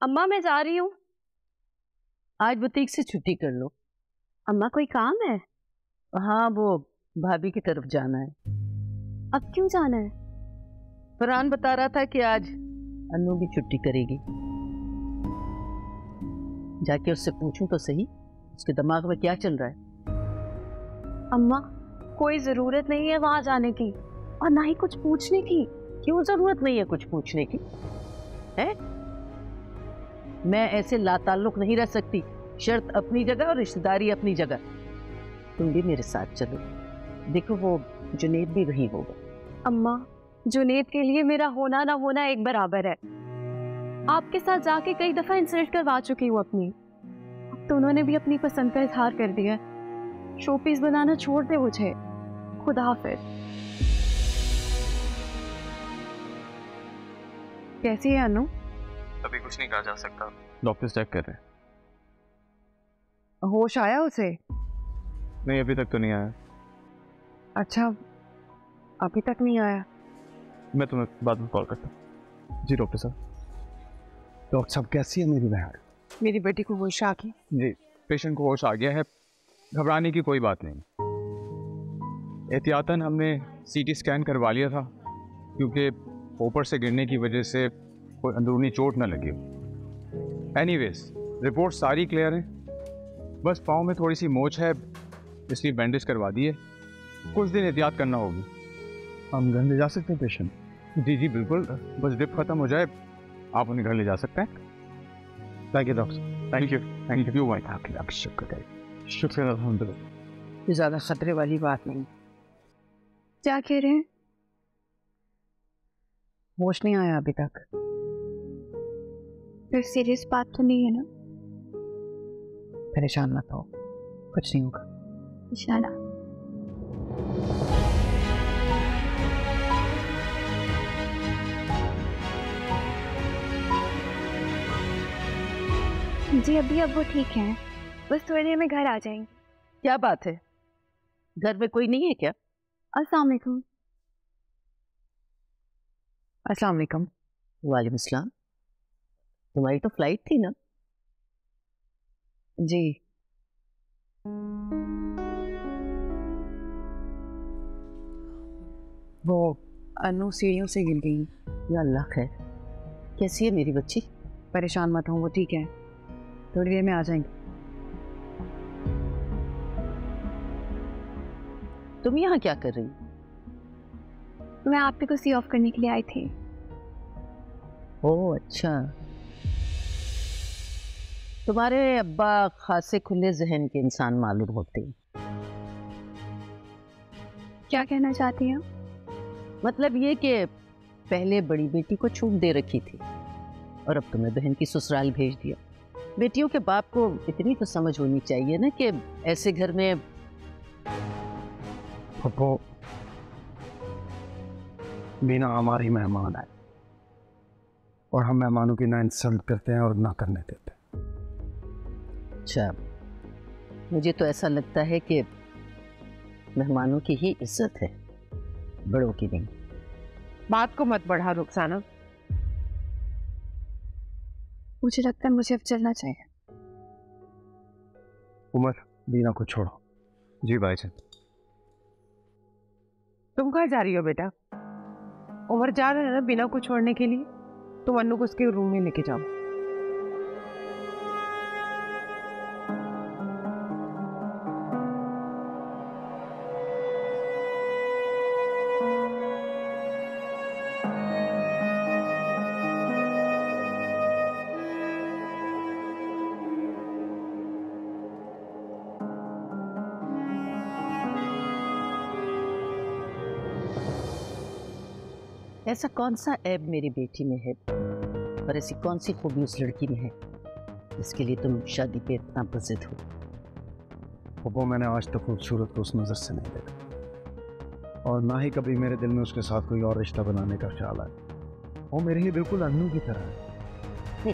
अम्मा मैं जा रही हूँ। आज बुटीक से छुट्टी कर लो। अम्मा कोई काम है? हाँ, वो भाभी की तरफ जाना है। अब क्यों जाना है? फरहान बता रहा था कि आज अनु भी छुट्टी करेगी। जाके उससे पूछूं तो सही, उसके दिमाग में क्या चल रहा है। अम्मा कोई जरूरत नहीं है वहां जाने की, और ना ही कुछ पूछने की। क्यों जरूरत नहीं है कुछ पूछने की? है मैं ऐसे लाताल्लुक नहीं रह सकती। शर्त अपनी जगह और रिश्तेदारी अपनी जगह। तुम भी मेरे साथ चलो, देखो वो जुनेद भी वहीं होगा। अम्मा जुनेद के लिए मेरा होना ना होना एक बराबर है। आपके साथ जाके कई दफा इंसल्ट करवा चुकी हूँ अपनी। अब तो उन्होंने भी अपनी पसंद का इजहार कर दिया। शोपीस बनाना छोड़ दे मुझे। खुदा हाफिज। कैसी है अनु? अभी कुछ नहीं कहा जा सकता, डॉक्टर चेक कर रहे हैं। होश आया उसे? नहीं, अभी तक तो नहीं आया। अच्छा, अभी तक नहीं आया। मैं तुम्हें बाद में कॉल करता हूँ। जी डॉक्टर साहब। डॉक्टर साहब कैसी है मेरी बहन? मेरी बेटी को होश आ गई। जी, पेशेंट को होश आ गया है, घबराने की कोई बात नहीं। एहतियातन हमने सीटी स्कैन करवा लिया था, क्योंकि ऊपर से गिरने की वजह से कोई अंदरूनी चोट ना लगी हो। एनीवेज रिपोर्ट सारी क्लियर है, बस पाँव में थोड़ी सी मोच है, इसलिए बैंडेज करवा दी है। कुछ दिन एहतियात करना होगी। हम घर ले जा सकते हैं पेशेंट? जी जी बिल्कुल, बस ड्रिप खत्म हो जाए आप उन्हें घर ले जा सकते हैं। Thank you doctor. Thank you. Thank you भाई। शुक्र अल्हम्दुलिल्लाह। ज्यादा खतरे वाली बात नहीं। क्या कह रहे हैं? होश नहीं आया अभी तक। फिर सीरियस बात तो नहीं है ना? परेशान मत हो, कुछ नहीं होगा इंशाल्लाह। जी अभी अब वो ठीक है, बस थोड़ी देर में घर आ जाएंगे। क्या बात है, घर में कोई नहीं है क्या? अस्सलाम वालेकुम। अस्सलाम वालेकुम। वालेकुम सलाम। तुम्हारी तो फ्लाइट थी ना? जी। वो अनु सीढ़ियों से गिर गई। या अल्लाह खैर। कैसी है मेरी बच्ची? परेशान मत हो, वो ठीक है, थोड़ी देर में आ जाएंगे। तुम यहाँ क्या कर रही? मैं आप को सी ऑफ करने के लिए आई थी। ओह अच्छा, तुम्हारे अब्बा खासे खुले जहन के इंसान मालूम होते हैं। क्या कहना चाहती हैं? मतलब ये कि पहले बड़ी बेटी को छूट दे रखी थी और अब तुम्हें बहन की ससुराल भेज दिया। बेटियों के बाप को इतनी तो समझ होनी चाहिए ना कि ऐसे घर में। पप्पो, बीना हमारी मेहमान है और हम मेहमानों की ना इंसल्ट करते हैं और ना करने देते। अच्छा, मुझे तो ऐसा लगता है कि मेहमानों की ही इज्जत है, बड़ों की नहीं। बात को मत बढ़ा रुखसाना। मुझे लगता है मुझे अब चलना चाहिए। उमर, बीना को छोड़ो। जी भाईजान। तुम कहाँ जा रही हो बेटा? उमर जा रहा है ना बिना को छोड़ने के लिए, तुम अनु को उसके रूम में लेके जाओ। ऐसा कौन सा ऐब मेरी बेटी में है और ऐसी कौन सी खूबी उस लड़की में है जिसके लिए तुम शादी पे इतना बज़िद हो? पप्पो, मैंने आज तक खूबसूरत को उस नज़र से नहीं देखा और ना ही कभी मेरे दिल में उसके साथ कोई और रिश्ता बनाने का ख्याल आया। वो मेरे लिए बिल्कुल अन्नू की तरह है।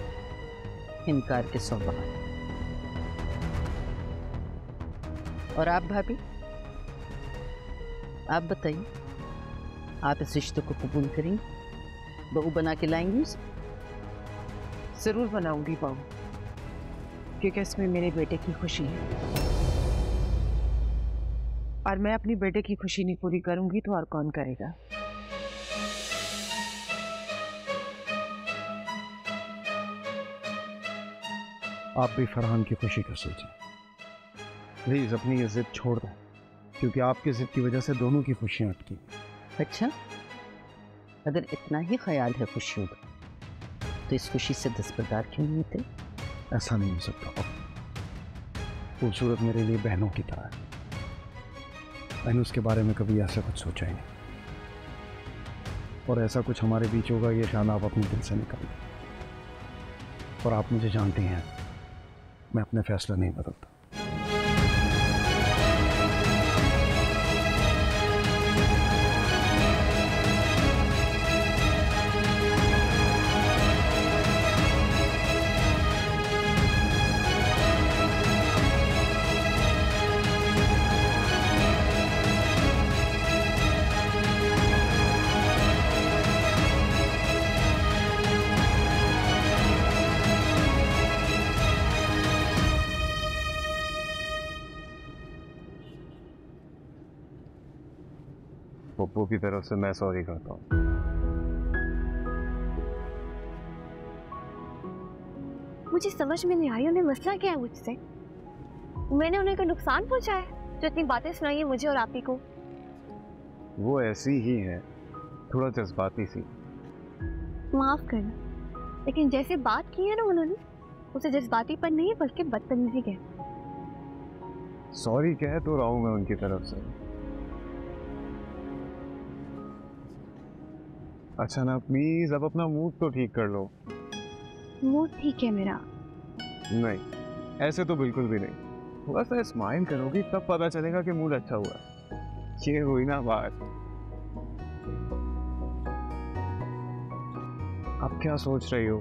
इनकार के 100 बहाने। और आप भाभी, आप बताइए, आप इस रिश्ते को कबूल करेंगी? बहू बना के लाएंगी उसे? जरूर बनाऊंगी बहू, क्योंकि इसमें मेरे बेटे की खुशी है, और मैं अपनी बेटे की खुशी नहीं पूरी करूंगी तो और कौन करेगा। आप भी फरहान की खुशी का सोचें प्लीज, अपनी ये जिद छोड़ दें, क्योंकि आपकी जिद की वजह से दोनों की खुशियां अटकी। अच्छा, अगर इतना ही ख्याल है खुशियों का, तो इस खुशी से दस्तबरदार क्यों नहीं होते? ऐसा नहीं हो सकता। खूबसूरत मेरे लिए बहनों की तरह है। मैंने उसके बारे में कभी ऐसा कुछ सोचा ही नहीं, और ऐसा कुछ हमारे बीच होगा ये ख्याल आप अपने दिल से निकाल दें। और आप मुझे जानती हैं, मैं अपने फैसला नहीं बदलता। पप्पू की तरफ से मैं सॉरी करता हूँ। मुझे समझ में नहीं आई उन्हें मसला क्या है मुझसे। मैंने उन्हें कोई नुकसान पहुंचाया है जो इतनी बातें सुनाई है मुझे और आप ही को? वो ऐसी ही है, थोड़ा जज्बाती सी। माफ करना, लेकिन जैसे बात की है ना उन्होंने, उसे जज्बातीपन नहीं बल्कि बदतमीजी कह। सॉरी कह तो रहा हूँ मैं उनकी तरफ से। अच्छा ना, प्लीज अब अपना मूड तो ठीक कर लो। मूड ठीक है मेरा। नहीं, ऐसे तो बिल्कुल भी नहीं। थोड़ा सा स्माइल करोगी तब पता चलेगा कि मूड अच्छा हुआ। ये हुई ना बात। अब क्या सोच रही हो?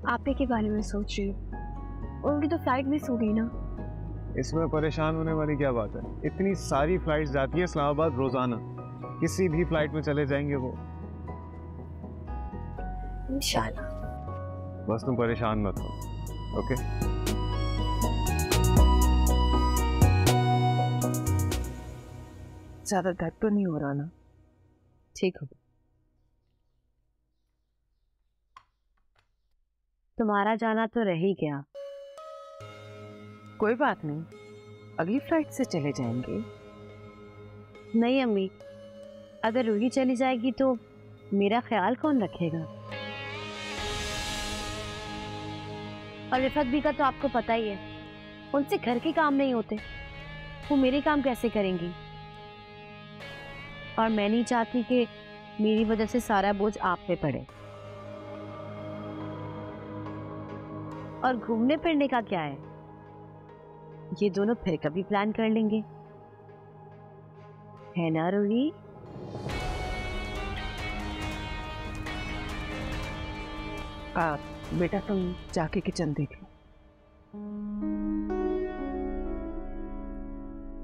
आप ही के बारे में सोच रही हूँ। उनकी तो फ्लाइट मिस हो गई ना। इसमें परेशान होने वाली क्या बात है? इतनी सारी फ्लाइट्स जाती है इस्लामाबाद रोजाना, किसी भी फ्लाइट में चले जाएंगे वो। इंशाल्लाह। बस तुम परेशान मत हो, ओके? ज्यादा दर्द तो नहीं हो रहा ना? ठीक हो। तुम्हारा जाना तो रह ही गया। कोई बात नहीं, अगली फ्लाइट से चले जाएंगे। नहीं अम्मी, अगर रूही चली जाएगी तो मेरा ख्याल कौन रखेगा? और रिफत भी का तो आपको पता ही है, उनसे घर के काम नहीं होते, वो मेरे काम कैसे करेंगी? और मैं नहीं चाहती कि मेरी वजह से सारा बोझ आप पे पड़े। और घूमने फिरने का क्या है, ये दोनों फिर कभी प्लान कर लेंगे, है ना रूही? बेटा तुम जाके किचन देख लो।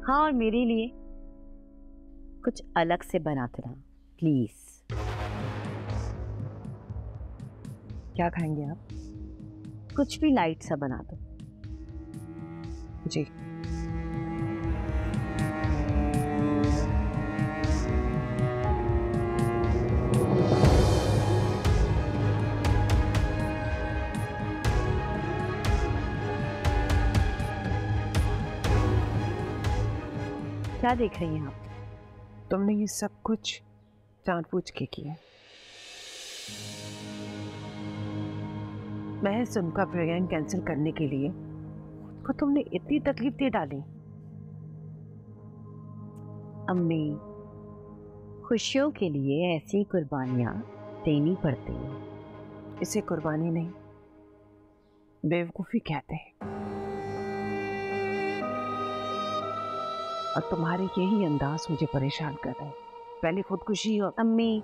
हाँ, और मेरे लिए कुछ अलग से बनाते रहा प्लीज। क्या खाएंगे आप? कुछ भी लाइट सा बना दो। जी। क्या देख रही हैं आप? तुमने ये सब कुछ जानबूझ के किया। महज उनका प्रोग्राम कैंसिल करने के लिए खुद को तुमने इतनी तकलीफ दे डाली। अम्मी, खुशियों के लिए ऐसी कुर्बानियां देनी पड़ती हैं। इसे कुर्बानी नहीं, बेवकूफी कहते हैं। और तुम्हारे यही अंदाज मुझे परेशान कर रहे हैं। पहले खुदकुशी हो। अम्मी,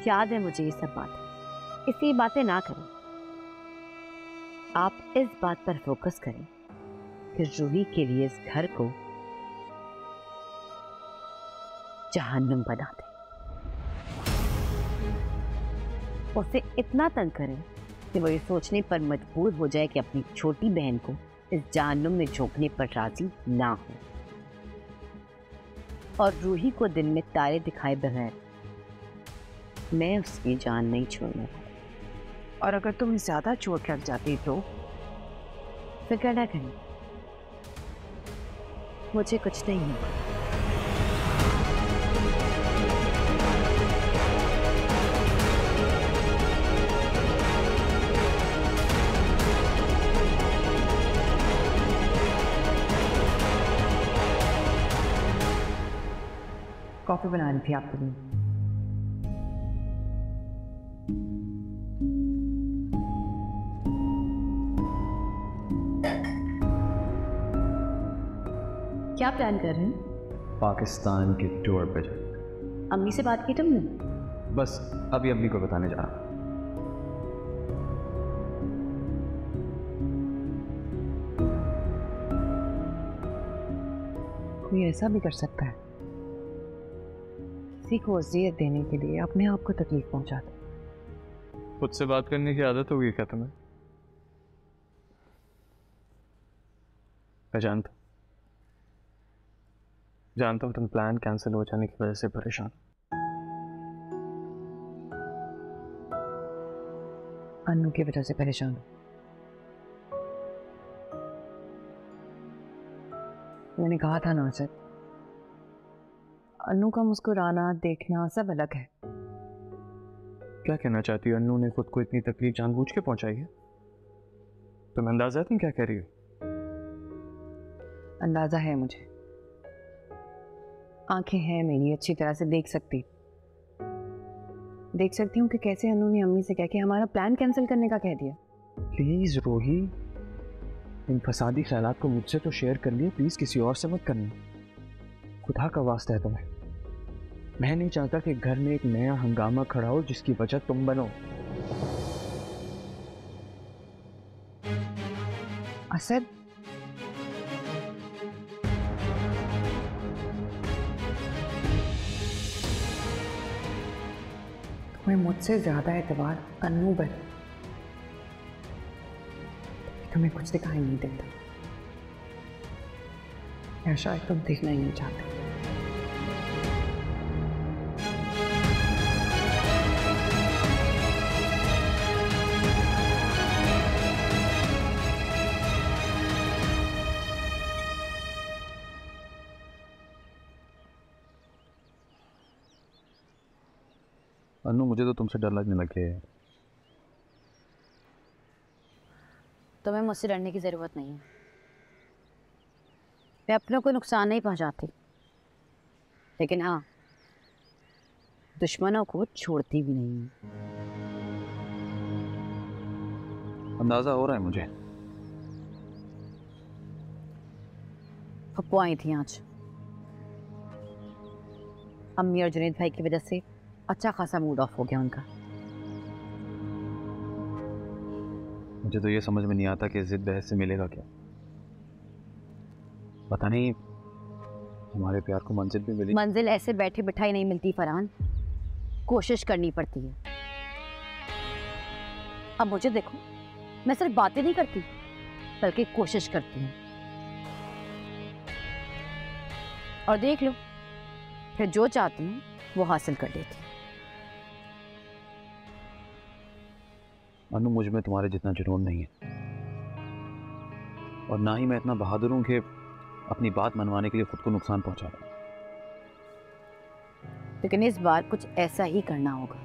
याद है मुझे ये सब बातें, इसलिए बातें ना करो। आप इस बात पर फोकस करें कि रूही के लिए इस घर को जहन्नुम बना दें। उसे इतना तंग करें कि वो ये सोचने पर मजबूर हो जाए कि अपनी छोटी बहन को इस जहन्नुम में झोंकने पर राजी ना हो, और रूही को दिन में तारे दिखाए बगैर मैं उसकी जान नहीं छोड़ना। और अगर तुम्हें ज्यादा चोट लग जाती तो फिक्र ना करें, मुझे कुछ नहीं है। कॉफी बनानी थी आपके लिए। क्या प्लान कर रहे हैं? पाकिस्तान के टूर पे जाए। अम्मी से बात की तुमने? बस अभी अम्मी को बताने जा रहा हूँ। कोई ऐसा भी कर सकता है किसी को अजियत देने के लिए अपने आप को तकलीफ पहुंचाता। खुद से बात करने की आदत होगी क्या तुम्हें? मैं जानता हूँ तुम प्लान कैंसिल हो जाने की वजह से परेशान। अन्नू की वजह से परेशान हूँ। मैंने कहा था ना सर, अन्नू का मुस्कुराना देखना सब अलग है। क्या कहना चाहती हो? अन्नू ने खुद को इतनी तकलीफ जानबूझ के पहुंचाई है? तुम्हें अंदाजा है तुम क्या कह रही हो? अंदाजा है मुझे, आंखें हैं मेरी, अच्छी तरह से देख सकती हूँ कि कैसे अन्नू ने अम्मी से कह के हमारा प्लान कैंसिल करने का कह दिया। प्लीज़ रोही, इन फसादी ख्यालात को मुझसे तो शेयर कर लिए, प्लीज़ किसी और से मत करना। खुदा का वास्ता है तुम्हें। मैं नहीं चाहता कि घर में एक नया हंगामा खड़ा हो जिसकी वजह तुम बनो। असद, तुम्हें मुझसे ज्यादा एतबार अन्नू पर, तुम्हें कुछ दिखाई नहीं देता या शायद तुम देखना ही नहीं चाहते। अन्नू, मुझे तो तुमसे डर लगने लग गया है। तुम्हें मुझसे डरने की ज़रूरत नहीं है। मैं अपनों को नुकसान नहीं पहुंचाती, लेकिन हाँ, दुश्मनों को छोड़ती भी नहीं। अंदाजा हो रहा है मुझे। पप्पू आई थी आज। अम्मी और जुनैद भाई की वजह से अच्छा खासा मूड ऑफ हो गया उनका। मुझे तो ये समझ में नहीं आता कि जिद बहस से मिलेगा क्या। पता नहीं हमारे प्यार को मंजिल भी मिली। मंजिल ऐसे बैठे बिठाई नहीं मिलती फरहान, कोशिश करनी पड़ती है। अब मुझे देखो, मैं सिर्फ बातें नहीं करती बल्कि कोशिश करती हूँ, और देख लो फिर जो चाहती हूँ वो हासिल कर लेती हूँ। अनु, मुझ में तुम्हारे जितना जुनून नहीं है, और ना ही मैं इतना बहादुर हूं कि अपनी बात मनवाने के लिए खुद को नुकसान पहुंचा रहा हूं। लेकिन इस बार कुछ ऐसा ही करना होगा।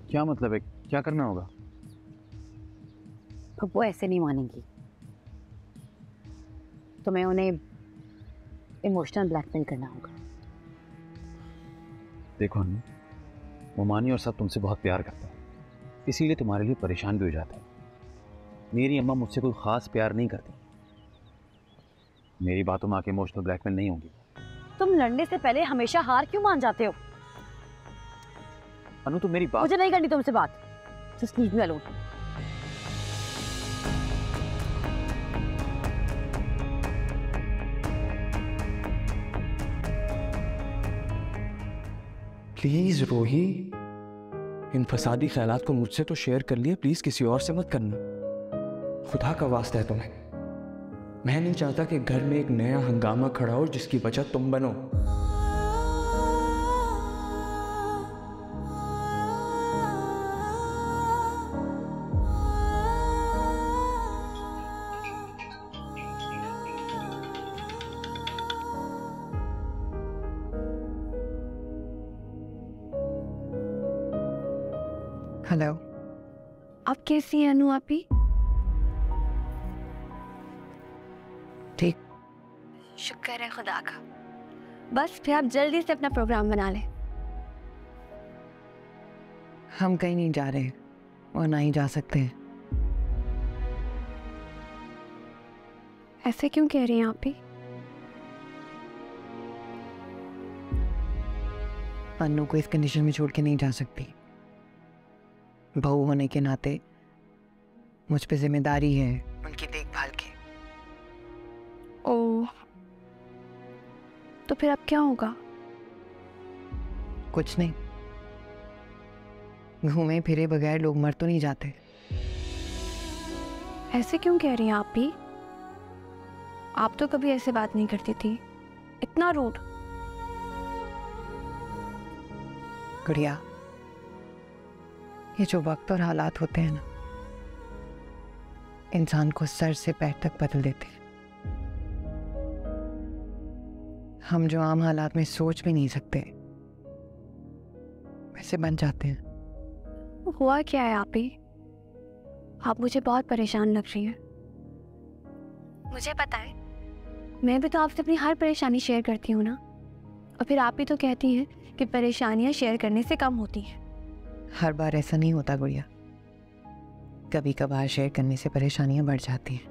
क्या मतलब है? क्या करना होगा? तो वो ऐसे नहीं मानेंगी, तो मैं उन्हें इमोशनल ब्लैकमेल करना होगा। देखो अनु, मोमानी और सब तुमसे बहुत प्यार करता है, इसीलिए तुम्हारे लिए परेशान भी हो जाता है। मेरी अम्मा मुझसे कोई ख़ास प्यार नहीं करती। मेरी बातों में आके इमोशनल ब्लैकमेल नहीं होगी। तुम लड़ने से पहले हमेशा हार क्यों मान जाते हो? अनु, तुम मेरी बात। मुझे नहीं करनी तुमसे बात। Just leave me alone. Please रोही, इन फसादी ख्यालात को मुझसे तो शेयर कर लिए, प्लीज किसी और से मत करना। खुदा का वास्ता है तुम्हें, मैं नहीं चाहता कि घर में एक नया हंगामा खड़ा हो जिसकी वजह तुम बनो। हेलो, आप कैसी हैं अनु आपी? ठीक। शुक्र है खुदा का। बस फिर आप जल्दी से अपना प्रोग्राम बना लें। हम कहीं नहीं जा रहे और ना ही जा सकते हैं। ऐसे क्यों कह रही हैं आप ही? अन्नू को इस कंडीशन में छोड़ के नहीं जा सकती। बहू होने के नाते मुझ पे जिम्मेदारी है उनकी देखभाल की। ओह, तो फिर अब क्या होगा? कुछ नहीं, घूमे फिरे बगैर लोग मर तो नहीं जाते। ऐसे क्यों कह रही हैं आप भी? आप तो कभी ऐसे बात नहीं करती थी, इतना रूड। गुड़िया, ये जो वक्त और हालात होते हैं ना, इंसान को सर से पैर तक बदल देते हैं। हम जो आम हालात में सोच भी नहीं सकते वैसे बन जाते हैं। हुआ क्या है आप ही? आप मुझे बहुत परेशान लग रही हैं। मुझे पता है, मैं भी तो आपसे अपनी हर परेशानी शेयर करती हूँ ना, और फिर आप ही तो कहती हैं कि परेशानियाँ शेयर करने से कम होती हैं। हर बार ऐसा नहीं होता गुड़िया, कभी कभार शेयर करने से परेशानियां बढ़ जाती हैं।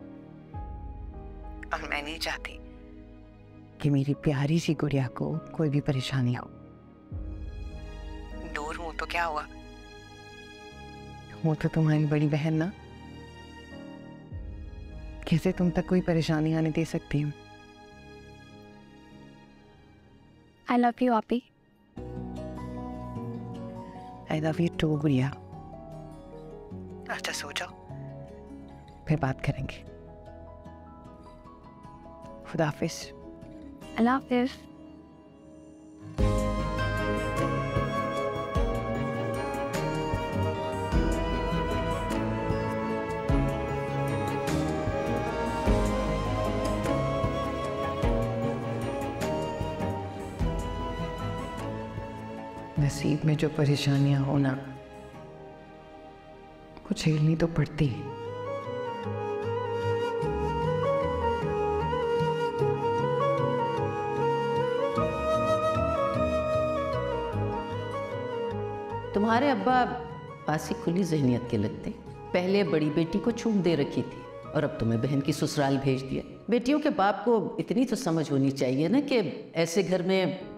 और मैं नहीं चाहती कि मेरी प्यारी सी गुड़िया को कोई भी परेशानी हो। दूर हूं तो क्या हुआ, वो तो तुम्हारी बड़ी बहन ना, कैसे तुम तक कोई परेशानी आने दे सकती हूँ। आई लव यू आपी। आई लव यू टू गुड़िया। अच्छा सो जाओ, फिर बात करेंगे। खुदा हाफिज। अल्लाह हाफिज। नसीब में जो परेशानियां होना वो झेलनी तो पड़ती है। तुम्हारे अब्बा पासी खुली जहनियत के लगते। पहले बड़ी बेटी को छूट दे रखी थी और अब तुम्हें बहन की ससुराल भेज दिया। बेटियों के बाप को इतनी तो समझ होनी चाहिए ना कि ऐसे घर में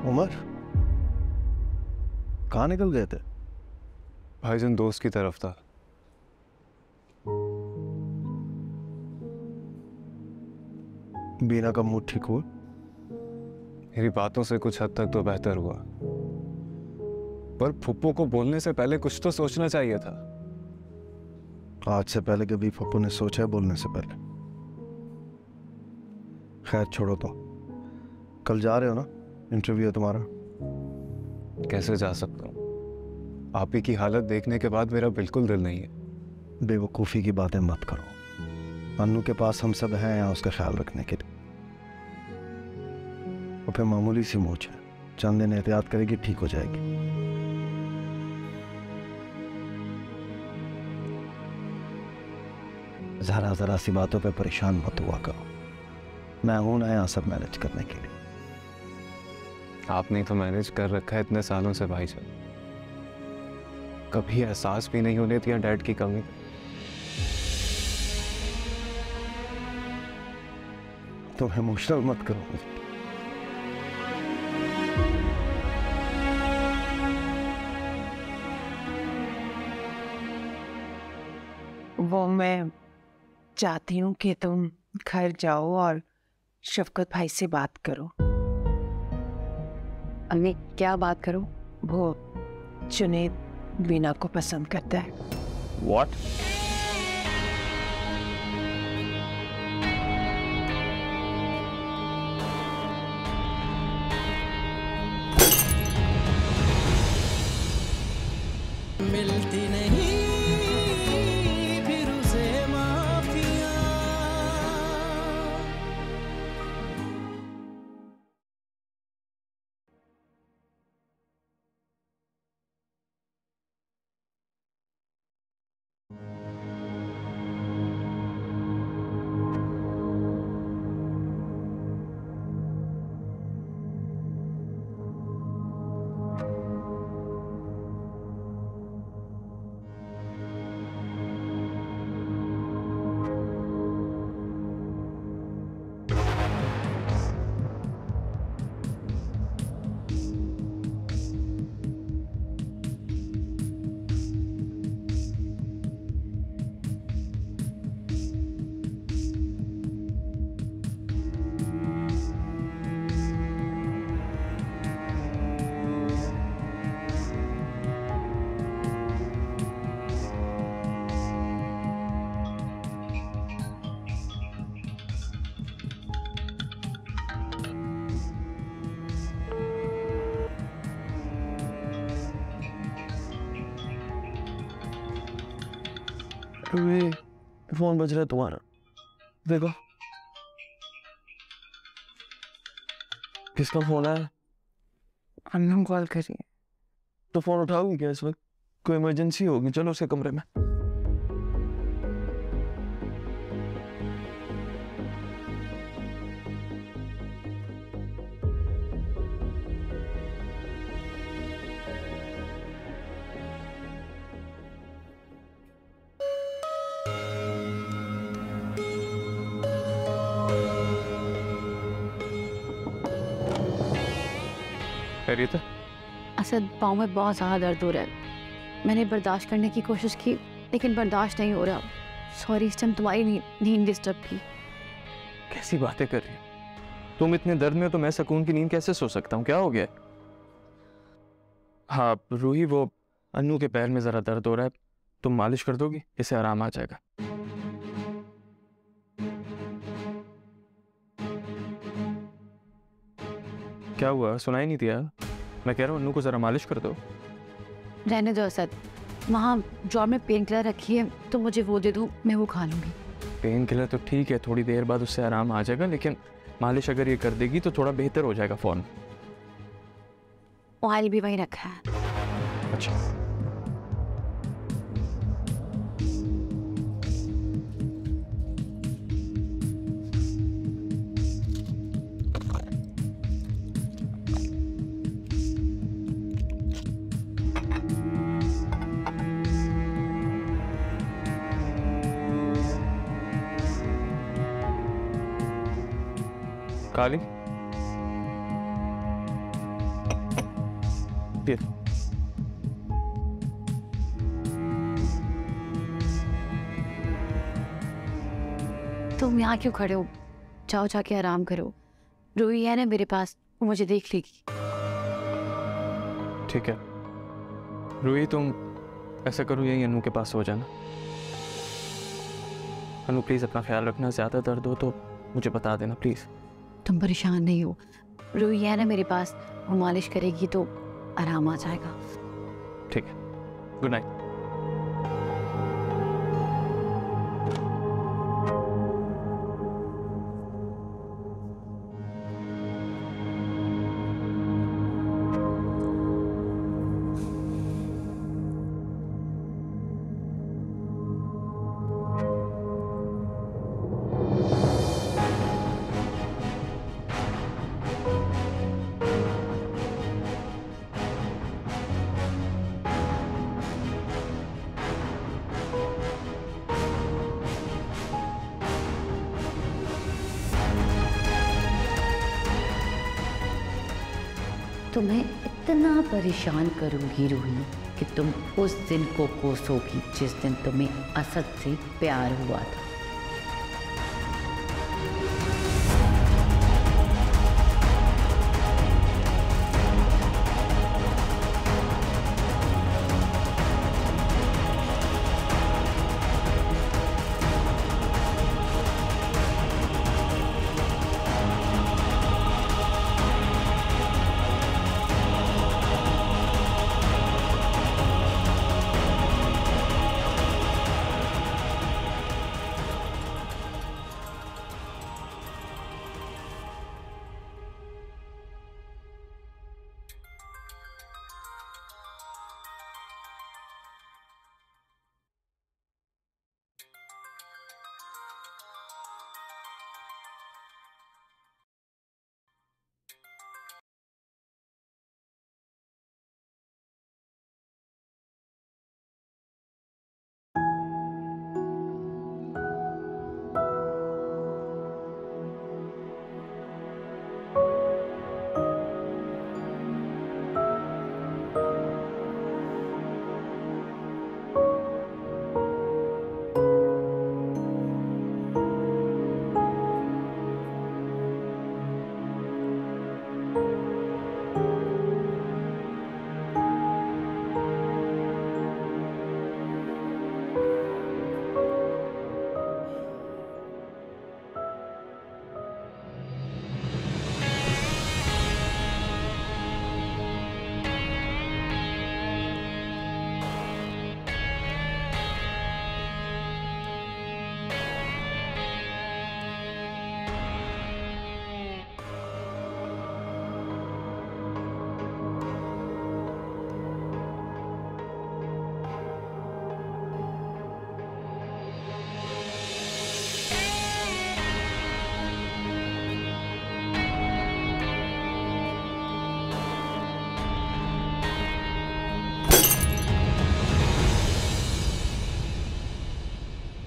उमर कहाँ निकल गए थे? भाईजान दोस्त की तरफ था। बीना का मूड ठीक हुआ? मेरी बातों से कुछ हद तक तो बेहतर हुआ, पर फुप्पो को बोलने से पहले कुछ तो सोचना चाहिए था। आज से पहले कभी पप्पू ने सोचा है बोलने से पहले? खैर छोड़ो, तो कल जा रहे हो ना, इंटरव्यू है तुम्हारा। कैसे जा सकता हूँ? आप ही की हालत देखने के बाद मेरा बिल्कुल दिल नहीं है। बेवकूफ़ी की बातें मत करो, अन्नू के पास हम सब हैं यहाँ उसका ख्याल रखने के लिए। और फिर मामूली सी मोच है, चंद दिन एहतियात करेगी ठीक हो जाएगी। जरा जरा सी बातों पे परेशान मत हुआ करो, मैं हूं ना यहाँ सब मैनेज करने के लिए। आपने तो मैनेज कर रखा है इतने सालों से भाईजान, कभी एहसास भी नहीं होने दिया डैड की कमी। तुम इमोशनल मत करो मुझे। वो मैं चाहती हूँ कि तुम घर जाओ और शफकत भाई से बात करो। अम्मी क्या बात करूं? वो जुनैद वीना को पसंद करता है। व्हाट? मिलती नहीं फिर उसे माफिया। फोन बज रहा है तुम्हारा, देखो। किसका फोन है? अन्नू कॉल करिए। तो फोन उठाओगी क्या इस वक्त? कोई इमरजेंसी होगी, चलो उसके कमरे में। खैरियत है? असद पाँव में बहुत ज़्यादा दर्द हो रहा है। मैंने बर्दाश्त करने की कोशिश की लेकिन बर्दाश्त नहीं हो रहा। सॉरी, इस टाइम तुम्हारी नींद डिस्टर्ब की। कैसी बातें कर रही हो तुम? इतने दर्द में हो तो मैं सुकून की नींद कैसे सो सकता हूँ? क्या हो गया? हाँ रूही, वो अन्नू के पैर में ज़रा दर्द हो रहा है, तुम मालिश कर दोगी, इससे आराम आ जाएगा। क्या हुआ, सुनाई नहीं दिया? मैं कह रहा हूँ अन्नू को ज़रा मालिश कर दो। रहने दो असद, वहाँ ड्रॉर में पेन किलर रखी है तो मुझे वो दे दो, मैं वो खा लूँगी। पेन किलर तो ठीक है, थोड़ी देर बाद उससे आराम आ जाएगा, लेकिन मालिश अगर ये कर देगी तो थोड़ा बेहतर हो जाएगा फ़ौरन। ऑयल भी वहीं रखा है। अच्छा। काली तुम यहाँ क्यों खड़े हो? जाओ जाके आराम करो। रूही है ना मेरे पास, वो मुझे देख लेगी। ठीक है रूही, तुम ऐसा करो यही अन्नू के पास सो जाना। अन्नू प्लीज़ अपना ख्याल रखना, ज़्यादा दर्द हो तो मुझे बता देना प्लीज़। तुम परेशान नहीं हो, रूही है ना मेरे पास, वो मालिश करेगी तो आराम आ जाएगा। ठीक है, गुड नाइट। तुम्हें इतना परेशान करूंगी रूही कि तुम उस दिन को कोसोगी जिस दिन तुम्हें असद से प्यार हुआ था।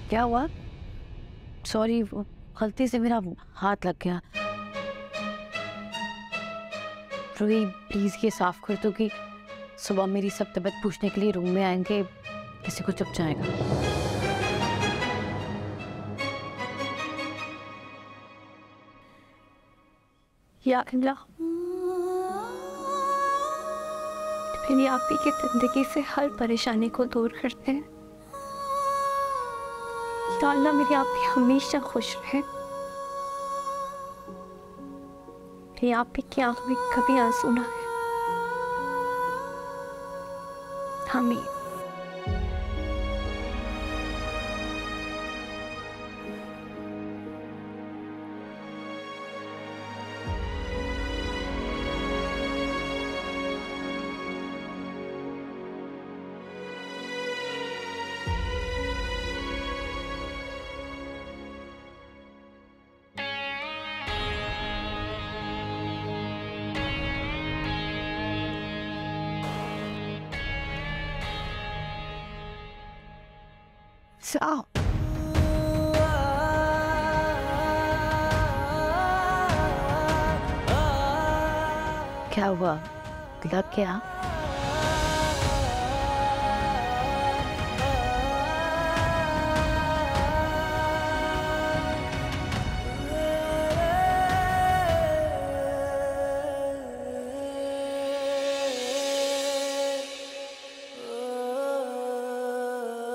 क्या हुआ? सॉरी, गलती से मेरा हाथ लग गया। रूही प्लीज ये साफ कर दो कि सुबह मेरी सब तबीयत पूछने के लिए रूम में आएंगे, किसी को चुप जाएगा। या अल्लाह, फिर आप ही की जिंदगी से हर परेशानी को दूर करते हैं। या अल्लाह, मेरी आप ही हमेशा खुश रहे। मेरी आप ही की आंख में कभी आंसू ना है। आमीन। Stop. क्या हुआ? लग गया?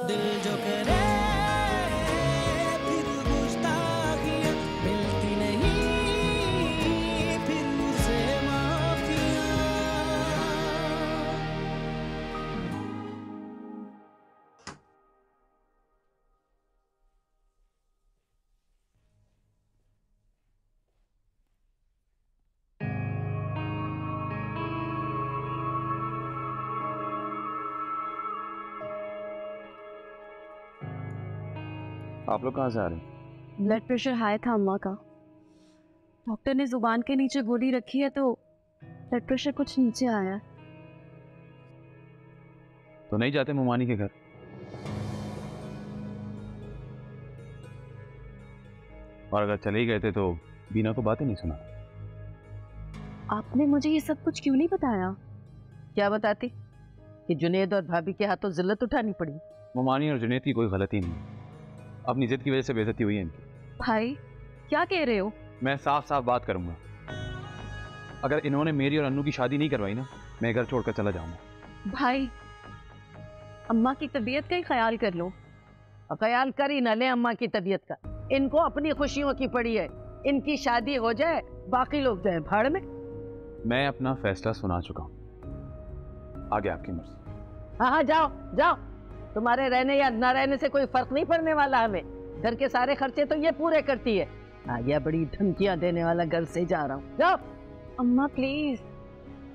दिल जो करे फिर गुस्ताखियां मिलती नहीं फिर उसे माफियां। आप लोग कहाँ से आ रहे हैं? ब्लड प्रेशर हाई था अम्मा का। डॉक्टर ने जुबान के नीचे गोली रखी है तो ब्लड प्रेशर कुछ नीचे आया है। तो नहीं जाते मुमानी के घर? और अगर चले ही गए थे तो बीना को बातें नहीं सुना? आपने मुझे ये सब कुछ क्यों नहीं बताया? क्या बताती? कि जुनेद और भाभी के हाथों जिल्लत उठानी पड़ी। ममानी और जुनेद की कोई गलती नहीं, अपनी जिद की वजह से बेइज्जती हुई है इनकी। भाई क्या कह रहे हो? मैं साफ साफ बात करूंगा, अगर इन्होंने मेरी और अन्नू की शादी नहीं करवाई ना, मैं घर छोड़कर चला जाऊंगा। भाई अम्मा की तबीयत का ही ख्याल कर लो। ख्याल कर ही न ले अम्मा की तबीयत का, इनको अपनी खुशियों की पड़ी है। इनकी शादी हो जाए, बाकी लोग जाए भाड़ में। मैं अपना फैसला सुना चुका हूँ, आगे आपकी मर्जी। हाँ हाँ, जाओ जाओ, तुम्हारे रहने या ना रहने से कोई फर्क नहीं पड़ने वाला हमें। घर के सारे खर्चे तो ये पूरे करती है। आगे बड़ी धमकियां देने वाला, घर से जा रहा हूँ, जाओ। अम्मा प्लीज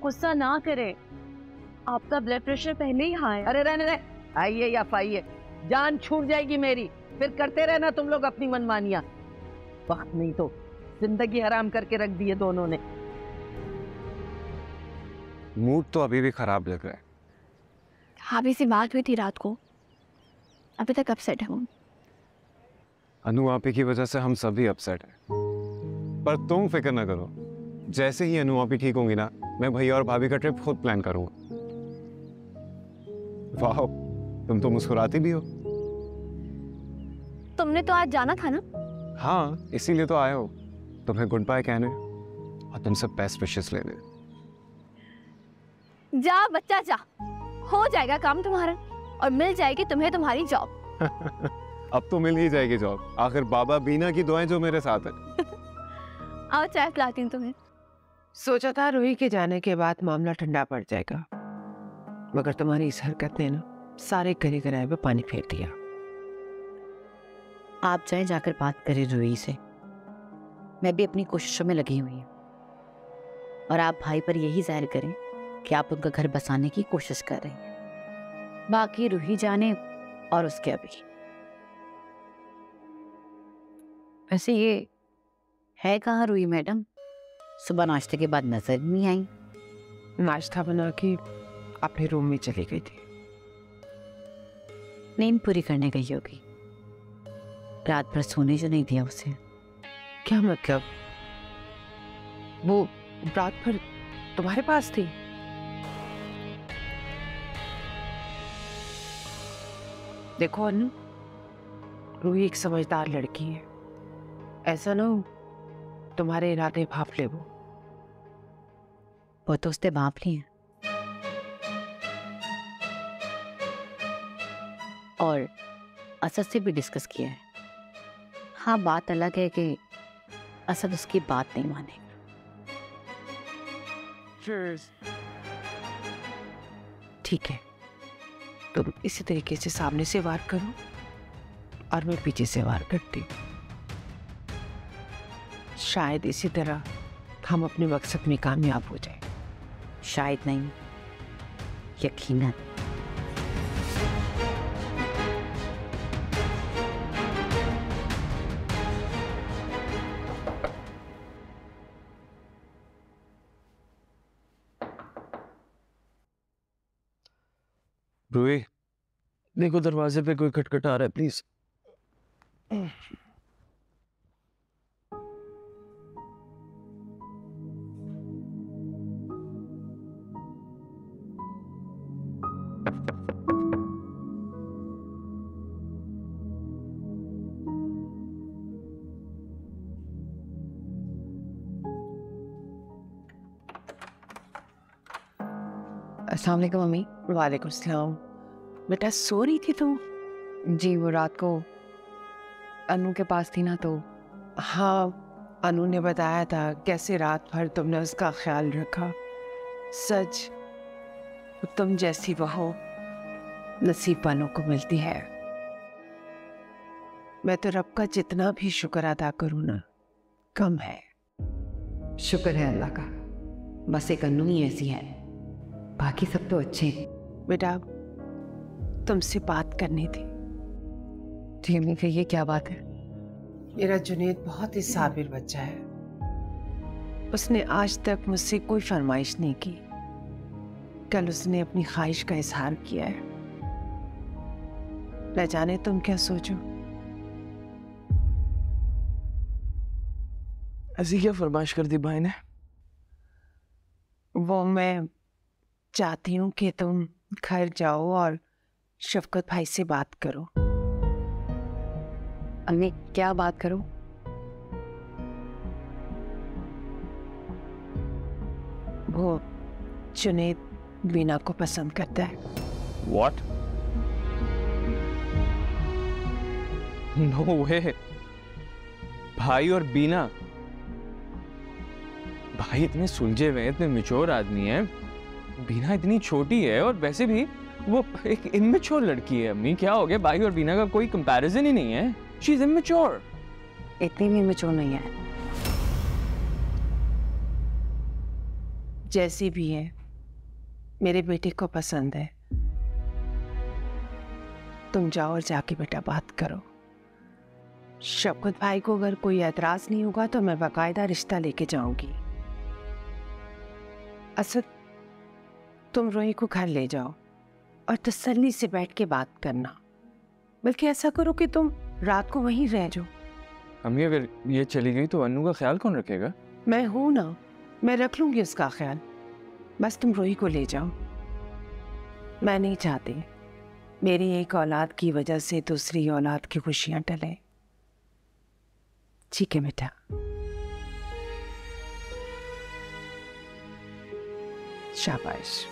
गुस्सा ना करें, आपका ब्लड प्रेशर पहले ही हाई। अरे रहने रहे, आइए या फाइए, जान छूट जाएगी मेरी, फिर करते रहना तुम लोग अपनी मनमानियां। वक्त नहीं तो जिंदगी हराम करके रख दी है दोनों ने। मूड तो अभी भी खराब लग रहा है। भाभी से बात हुई थी रात को, अभी तक अपसेट है वो। अनु आपी की वजह से हम सभी अपसेट हैं, पर तुम फिक्र ना करो, जैसे ही अनु आपी ठीक होंगी ना, मैं भैया और भाभी का ट्रिप खुद प्लान करूंगा। वाह, तुम तो मुस्कुराती भी हो। तुमने तो आज जाना था ना? हाँ, इसीलिए तो आए हो, तुम्हें गुड बाय कहने और तुमसे बेस्ट विशेस लेने। जा बच्चा जा, हो जाएगा काम तुम्हारा और मिल जाएगी तुम्हें तुम्हारी जॉब। अब तो मिल ही जाएगी जॉब, आखिर बाबा बीना की दुआएं जो मेरे साथ है। आओ चाय पिलाती हूँ तुम्हें। सोचा था रूही के जाने के बाद मामला ठंडा पड़ जाएगा, मगर तुम्हारी इस हरकत ने ना सारे करे कराए पे पानी फेर दिया। आप चाहे जाकर बात करें रूही से, मैं भी अपनी कोशिशों में लगी हुई हूँ। और आप भाई पर यही जाहिर करें कि आप उनका घर बसाने की कोशिश कर रही हैं। बाकी रूही जाने और उसके अभी। वैसे ये है कहाँ रूही मैडम? सुबह नाश्ते के बाद नजर नहीं आई। नाश्ता बना के अपने रूम में चली गई थी। नींद पूरी करने गई होगी, रात भर सोने जो नहीं दिया उसे। क्या मतलब? वो रात भर तुम्हारे पास थी? देखो अनु, रूही एक समझदार लड़की है, ऐसा ना हो तुम्हारे इरादे भाप ले वो तो उसने भाप ली है और असद से भी डिस्कस किया है। हाँ, बात अलग है कि असद उसकी बात नहीं माने। ठीक है, तुम इसी तरीके से सामने से वार करो और मैं पीछे से वार करती हूँ। शायद इसी तरह हम अपने मकसद में कामयाब हो जाए। शायद नहीं, यकीनन। रूही, देखो दरवाजे पे कोई खटखटा रहा है, प्लीज। अस्सलाम वालेकुम मम्मी। वालेकुम सलाम। बेटा सो रही थी तुम? जी, वो रात को अनु के पास थी ना, तो हाँ, अनु ने बताया था कैसे रात भर तुमने उसका ख्याल रखा। सच, तुम जैसी बहू नसीब वालों को मिलती है। मैं तो रब का जितना भी शुक्र अदा करूँ ना, कम है। शुक्र है अल्लाह का, बस एक अनु ही ऐसी है, बाकी सब तो अच्छे हैं। बेटा, तुमसे बात करनी थी। जी अम्मी, कहिए क्या बात है? मेरा जुनेद बहुत ही साबिर बच्चा है, उसने आज तक मुझसे कोई फरमाइश नहीं की। कल उसने अपनी ख्वाहिश का इजहार किया है, न जाने तुम क्या सोचो। ऐसी क्या फरमाइश कर दी भाई ने? वो मैं चाहती हूँ कि तुम घर जाओ और शफकत भाई से बात करो। अम्मी क्या बात करूं? वो जुनेद बीना को पसंद करता है। What? No way. भाई और बीना, भाई इतने सुलझे हुए, इतने मैच्योर आदमी है, बीना इतनी छोटी है और वैसे भी वो एक इमेच्योर लड़की है। अम्मी क्या हो गया? भाई और बीना का कोई कंपैरिजन ही नहीं है। She is immature. इतनी भी मैच्योर नहीं है। जैसी भी है, मेरे बेटे को पसंद है। तुम जाओ और जाके बेटा बात करो। शफकत भाई को अगर कोई एतराज नहीं होगा तो मैं बाकायदा रिश्ता लेके जाऊंगी। असद, तुम रोही को घर ले जाओ और तसल्ली से बैठ के बात करना। बल्कि ऐसा करो कि तुम रात को वहीं रह जाओ। अम्मी अगर ये चली गई तो अन्नू का ख्याल कौन रखेगा? मैं हूं ना, मैं रख लूंगी उसका ख्याल। बस तुम रोही को ले जाओ। मैं नहीं चाहती मेरी एक औलाद की वजह से दूसरी औलाद की खुशियां टले। ठीक है बेटा। शाबाश।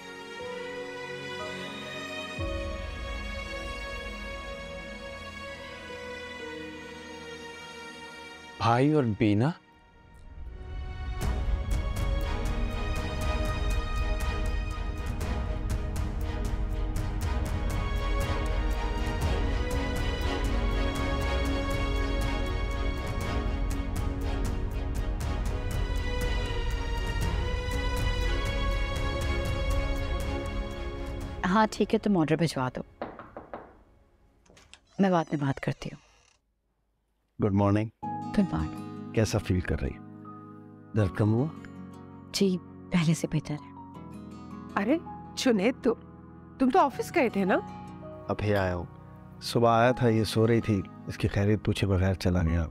भाई और बीना? हाँ ठीक है, तुम ऑर्डर भिजवा दो, मैं बाद में बात करती हूँ। Good morning. Good morning. कैसा फील कर रही? दर्द कम हुआ? जी पहले से बेहतर है। अरे जुनेद, तुम तो ऑफिस गए थे ना? अभी आया हूँ। सुबह आया था, ये सो रही थी, इसकी खैरियत पूछे बगैर चला गया।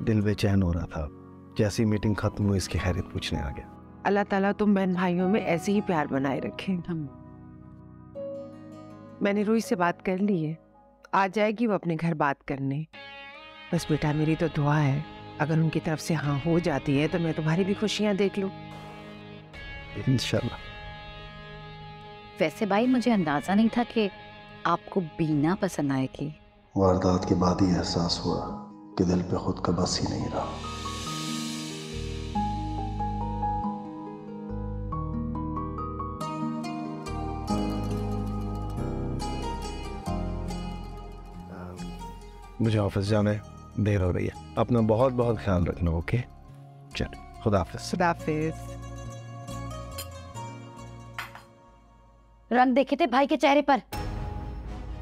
दिल बेचैन हो रहा था। जैसी मीटिंग खत्म हुई इसकी खैरियत पूछने आ गया। अल्लाह ताला तुम बहन भाइयों में ऐसे ही प्यार बनाए रखे। मैंने रूही से बात कर ली है, आ जाएगी वो अपने घर बात करने। बस बेटा मेरी तो दुआ है, अगर उनकी तरफ से हाँ हो जाती है तो मैं तुम्हारी भी खुशियां देख लूं। इंशाल्लाह। वैसे भाई मुझे अंदाजा नहीं था कि आपको बीना पसंद आएगी। वारदात के बाद ही एहसास हुआ कि दिल पे खुद का बस ही नहीं रहा। मुझे ऑफिस जाने देर हो रही है। अपना बहुत बहुत ख्याल रखना। ओके चल, खुदा हाफिज। खुदा हाफिज। रंग देखे थे भाई के चेहरे पर।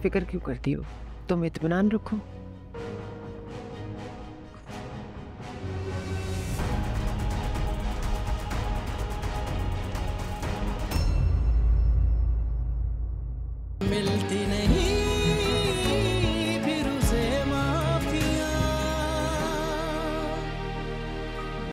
फिक्र क्यों करती हो? तुम इत्मीनान रखो।